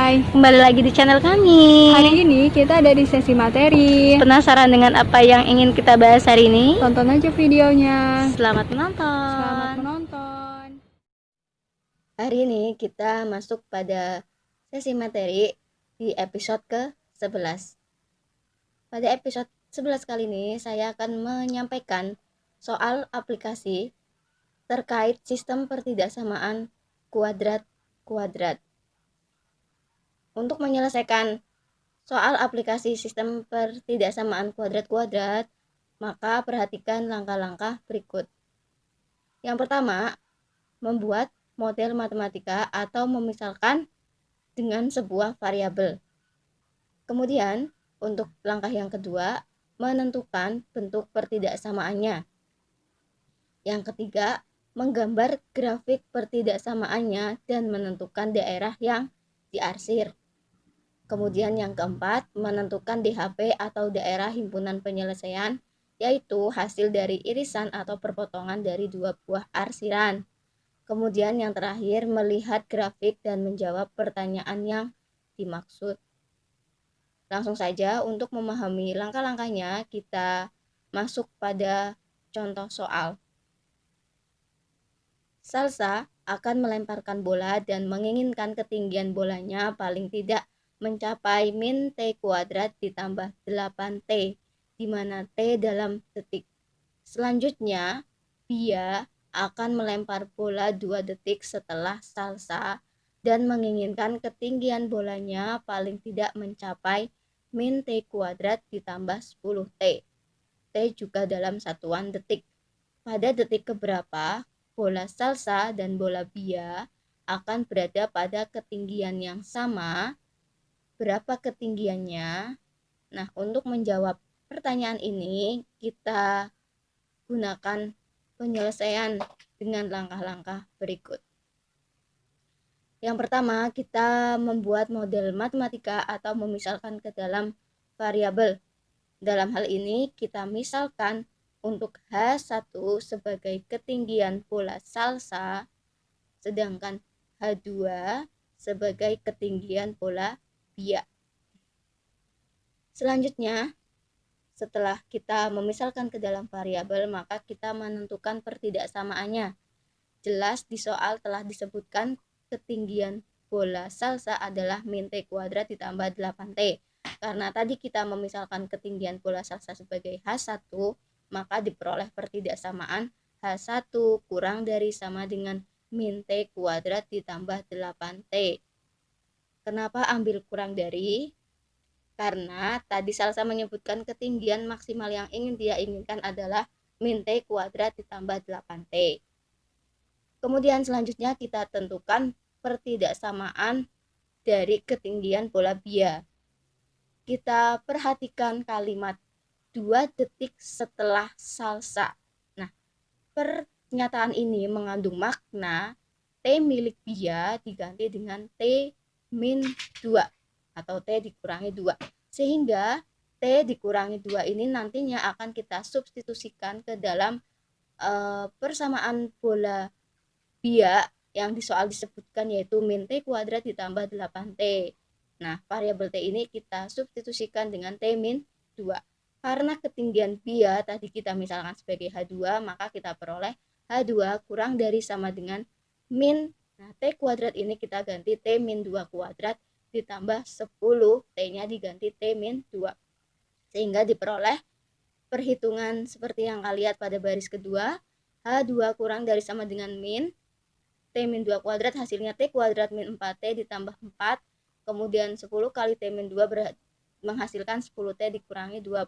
Hai, Kembali lagi di channel kami. hari ini kita ada di sesi materi. Penasaran dengan apa yang ingin kita bahas hari ini? Tonton aja videonya. Selamat menonton. Selamat menonton. Hari ini kita masuk pada sesi materi di episode ke-11. Pada episode 11 kali ini saya akan menyampaikan soal aplikasi terkait sistem pertidaksamaan kuadrat-kuadrat. Untuk menyelesaikan soal aplikasi sistem pertidaksamaan kuadrat-kuadrat, maka perhatikan langkah-langkah berikut. Yang pertama, membuat model matematika atau memisalkan dengan sebuah variabel. Kemudian, untuk langkah yang kedua, menentukan bentuk pertidaksamaannya. Yang ketiga, menggambar grafik pertidaksamaannya dan menentukan daerah yang diarsir. Kemudian yang keempat, menentukan DHP atau daerah himpunan penyelesaian, yaitu hasil dari irisan atau perpotongan dari dua buah arsiran. Kemudian yang terakhir, melihat grafik dan menjawab pertanyaan yang dimaksud. Langsung saja untuk memahami langkah-langkahnya, kita masuk pada contoh soal. Salsa akan melemparkan bola dan menginginkan ketinggian bolanya paling tidak mencapai min T kuadrat ditambah 8T, di mana T dalam detik. Selanjutnya, Bia akan melempar bola 2 detik setelah Salsa dan menginginkan ketinggian bolanya paling tidak mencapai min T kuadrat ditambah 10T. T juga dalam satuan detik. Pada detik keberapa, bola Salsa dan bola Bia akan berada pada ketinggian yang sama. Berapa ketinggiannya? Nah, untuk menjawab pertanyaan ini, kita gunakan penyelesaian dengan langkah-langkah berikut. Yang pertama, kita membuat model matematika atau memisalkan ke dalam variabel. Dalam hal ini, kita misalkan untuk H1 sebagai ketinggian bola Salsa, sedangkan H2 sebagai ketinggian bola Bia. Selanjutnya, setelah kita memisalkan ke dalam variabel, maka kita menentukan pertidaksamaannya. Jelas di soal telah disebutkan ketinggian bola Salsa adalah min T kuadrat ditambah 8T. Karena tadi kita memisalkan ketinggian bola Salsa sebagai H1, maka diperoleh pertidaksamaan H1 kurang dari sama dengan min T kuadrat ditambah 8T. Kenapa ambil kurang dari? Karena tadi Salsa menyebutkan ketinggian maksimal yang ingin dia inginkan adalah min T kuadrat ditambah 8T. Kemudian selanjutnya kita tentukan pertidaksamaan dari ketinggian bola Bia. Kita perhatikan kalimat 2 detik setelah Salsa. Nah, pernyataan ini mengandung makna T milik Bia diganti dengan T min 2 atau T dikurangi 2. Sehingga T dikurangi 2 ini nantinya akan kita substitusikan ke dalam persamaan bola Bia yang di soal disebutkan, yaitu min T kuadrat ditambah 8T. Nah, variabel T ini kita substitusikan dengan T min 2. Karena ketinggian Bia tadi kita misalkan sebagai H2, maka kita peroleh H2 kurang dari sama dengan min. Nah, T kuadrat ini kita ganti T min 2 kuadrat ditambah 10, T-nya diganti T min 2. Sehingga diperoleh perhitungan seperti yang kalian lihat pada baris kedua, H2 kurang dari sama dengan min T min 2 kuadrat, hasilnya T kuadrat min 4T ditambah 4, kemudian 10 kali T min 2 menghasilkan 10T dikurangi 20.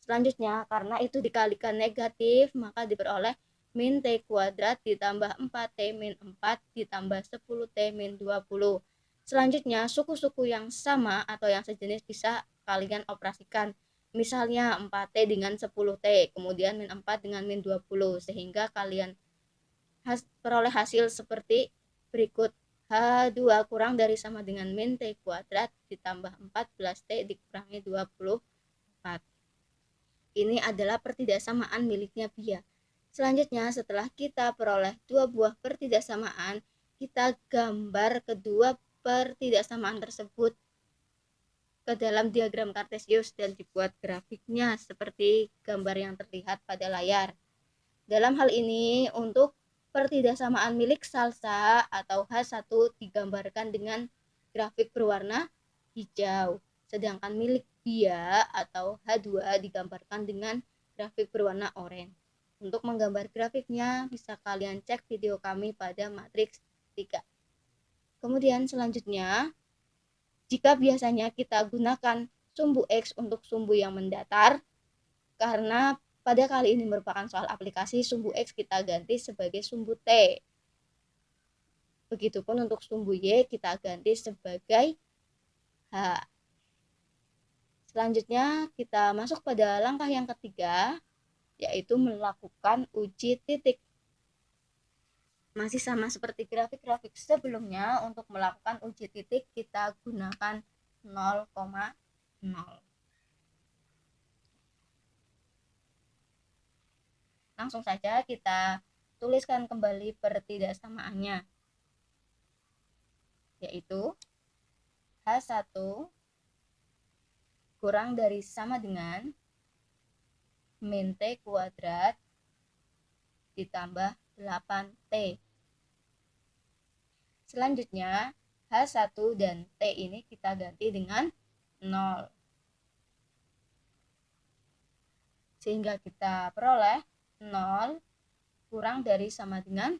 Selanjutnya, karena itu dikalikan negatif, maka diperoleh min T kuadrat ditambah 4T min 4 ditambah 10T min 20. Selanjutnya, suku-suku yang sama atau yang sejenis bisa kalian operasikan. Misalnya 4T dengan 10T, kemudian min 4 dengan min 20, sehingga kalian peroleh hasil seperti berikut. H2 kurang dari sama dengan min T kuadrat ditambah 14T dikurangi 24. Ini adalah pertidaksamaan miliknya Bia. Selanjutnya, setelah kita peroleh dua buah pertidaksamaan, kita gambar kedua pertidaksamaan tersebut ke dalam diagram kartesius dan dibuat grafiknya seperti gambar yang terlihat pada layar. Dalam hal ini, untuk pertidaksamaan milik salsa atau H1 digambarkan dengan grafik berwarna hijau, sedangkan milik bia atau H2 digambarkan dengan grafik berwarna oranye. Untuk menggambar grafiknya, bisa kalian cek video kami pada matriks 3. Kemudian selanjutnya, jika biasanya kita gunakan sumbu X untuk sumbu yang mendatar, karena pada kali ini merupakan soal aplikasi, sumbu X kita ganti sebagai sumbu T. Begitupun untuk sumbu Y kita ganti sebagai H. Selanjutnya kita masuk pada langkah yang ketiga, yaitu melakukan uji titik. Masih sama seperti grafik-grafik sebelumnya, untuk melakukan uji titik kita gunakan 0,0. Langsung saja kita tuliskan kembali pertidaksamaannya, yaitu H1 kurang dari sama dengan min T kuadrat ditambah 8T. Selanjutnya, H1 dan T ini kita ganti dengan 0. Sehingga kita peroleh 0 kurang dari sama dengan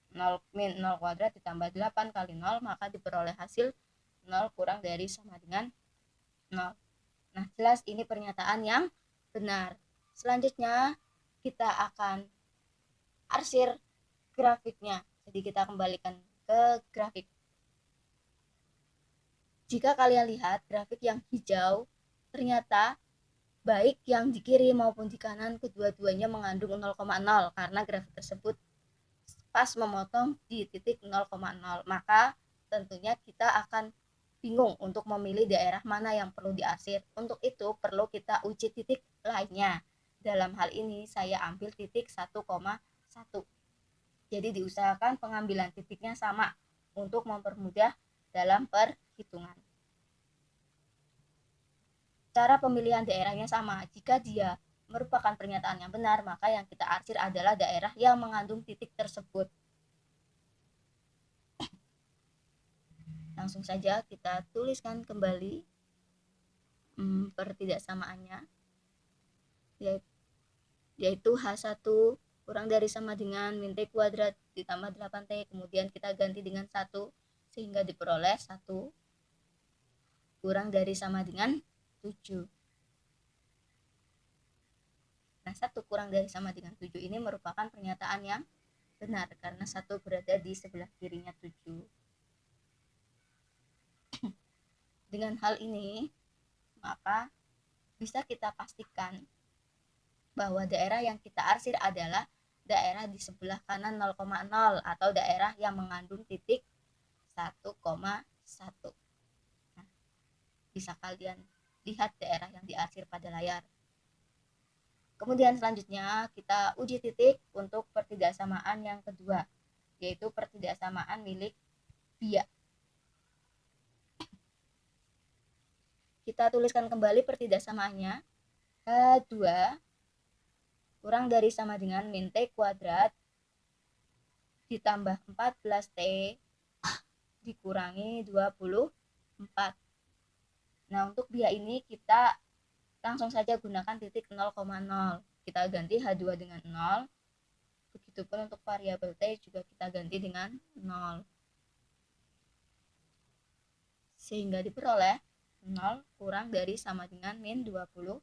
0 min 0 kuadrat ditambah 8 kali 0, maka diperoleh hasil 0 kurang dari sama dengan 0. Nah, jelas ini pernyataan yang benar. Selanjutnya, kita akan arsir grafiknya. Jadi kita kembalikan ke grafik. Jika kalian lihat grafik yang hijau, ternyata baik yang di kiri maupun di kanan kedua-duanya mengandung 0,0 karena grafik tersebut pas memotong di titik 0,0. Maka tentunya kita akan bingung untuk memilih daerah mana yang perlu diarsir. Untuk itu perlu kita uji titik lainnya. Dalam hal ini saya ambil titik 1,1. Jadi diusahakan pengambilan titiknya sama untuk mempermudah dalam perhitungan. Cara pemilihan daerahnya sama. Jika dia merupakan pernyataan yang benar, maka yang kita arsir adalah daerah yang mengandung titik tersebut. Langsung saja kita tuliskan kembali pertidaksamaannya, yaitu H1 kurang dari sama dengan min T kuadrat ditambah 8T, kemudian kita ganti dengan 1 sehingga diperoleh 1 kurang dari sama dengan 7. Nah, 1 kurang dari sama dengan 7 ini merupakan pernyataan yang benar karena 1 berada di sebelah kirinya 7. Dengan hal ini, maka bisa kita pastikan bahwa daerah yang kita arsir adalah daerah di sebelah kanan 0,0 atau daerah yang mengandung titik 1,1. Nah, bisa kalian lihat daerah yang diarsir pada layar. Kemudian selanjutnya kita uji titik untuk pertidaksamaan yang kedua, yaitu pertidaksamaan milik bia. Kita tuliskan kembali pertidaksamaannya. H2 kurang dari sama dengan min T kuadrat ditambah 14T dikurangi 24. Nah, untuk bia ini kita langsung saja gunakan titik 0,0. Kita ganti H2 dengan 0. Begitupun untuk variabel T juga kita ganti dengan 0. Sehingga diperoleh 0 kurang dari sama dengan min 24.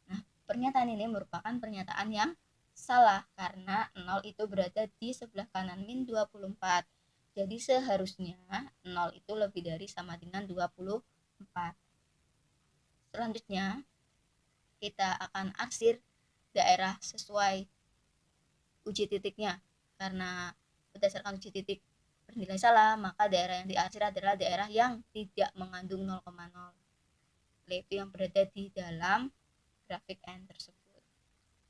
Nah, pernyataan ini merupakan pernyataan yang salah karena 0 itu berada di sebelah kanan min 24. Jadi seharusnya 0 itu lebih dari sama dengan 24. Selanjutnya, kita akan arsir daerah sesuai uji titiknya. Karena berdasarkan uji titik bernilai salah, maka daerah yang diarsir adalah daerah yang tidak mengandung 0,0, yaitu yang berada di dalam grafik N tersebut,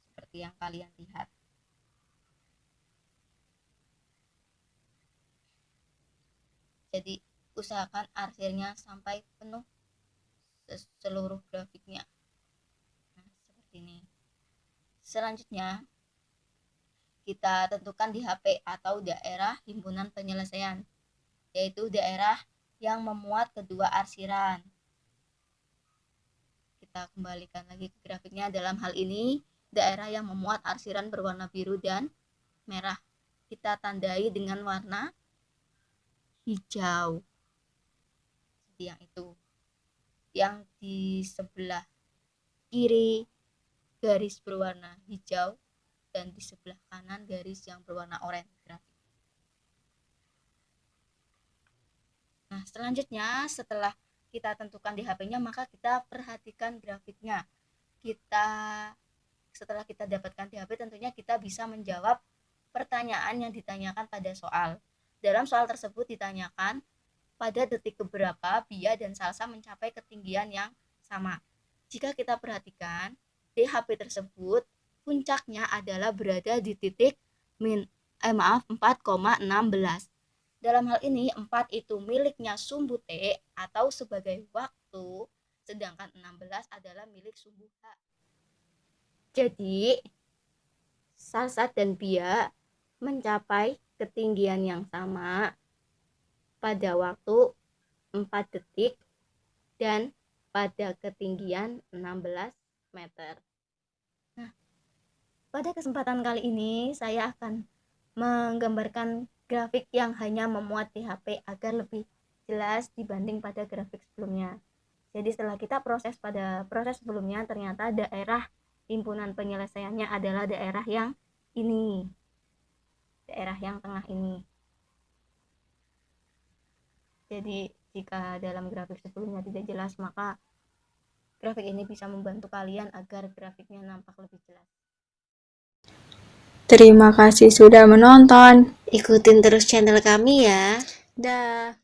seperti yang kalian lihat. Jadi usahakan arsirnya sampai penuh seluruh grafiknya. Nah, seperti ini. Selanjutnya kita tentukan di HP atau daerah himpunan penyelesaian, yaitu daerah yang memuat kedua arsiran. Kita kembalikan lagi ke grafiknya. Dalam hal ini daerah yang memuat arsiran berwarna biru dan merah kita tandai dengan warna hijau. Seperti yang itu. Yang di sebelah kiri garis berwarna hijau dan di sebelah kanan garis yang berwarna oranye grafik. Nah, selanjutnya setelah kita tentukan di HP-nya, maka kita perhatikan grafiknya. Setelah kita dapatkan di HP, tentunya kita bisa menjawab pertanyaan yang ditanyakan pada soal. Dalam soal tersebut ditanyakan pada detik keberapa Bia dan Salsa mencapai ketinggian yang sama. Jika kita perhatikan, di HP tersebut puncaknya adalah berada di titik 4,16. Dalam hal ini 4 itu miliknya sumbu T atau sebagai waktu, sedangkan 16 adalah milik sumbu H. Jadi Salsa dan Bia mencapai ketinggian yang sama pada waktu 4 detik dan pada ketinggian 16 meter. Nah, pada kesempatan kali ini saya akan menggambarkan grafik yang hanya memuat di HP agar lebih jelas dibanding pada grafik sebelumnya. Jadi setelah kita proses sebelumnya, ternyata daerah himpunan penyelesaiannya adalah daerah yang ini, daerah yang tengah ini. Jadi jika dalam grafik sebelumnya tidak jelas, maka grafik ini bisa membantu kalian agar grafiknya nampak lebih jelas. Terima kasih sudah menonton. Ikutin terus channel kami ya. Dah.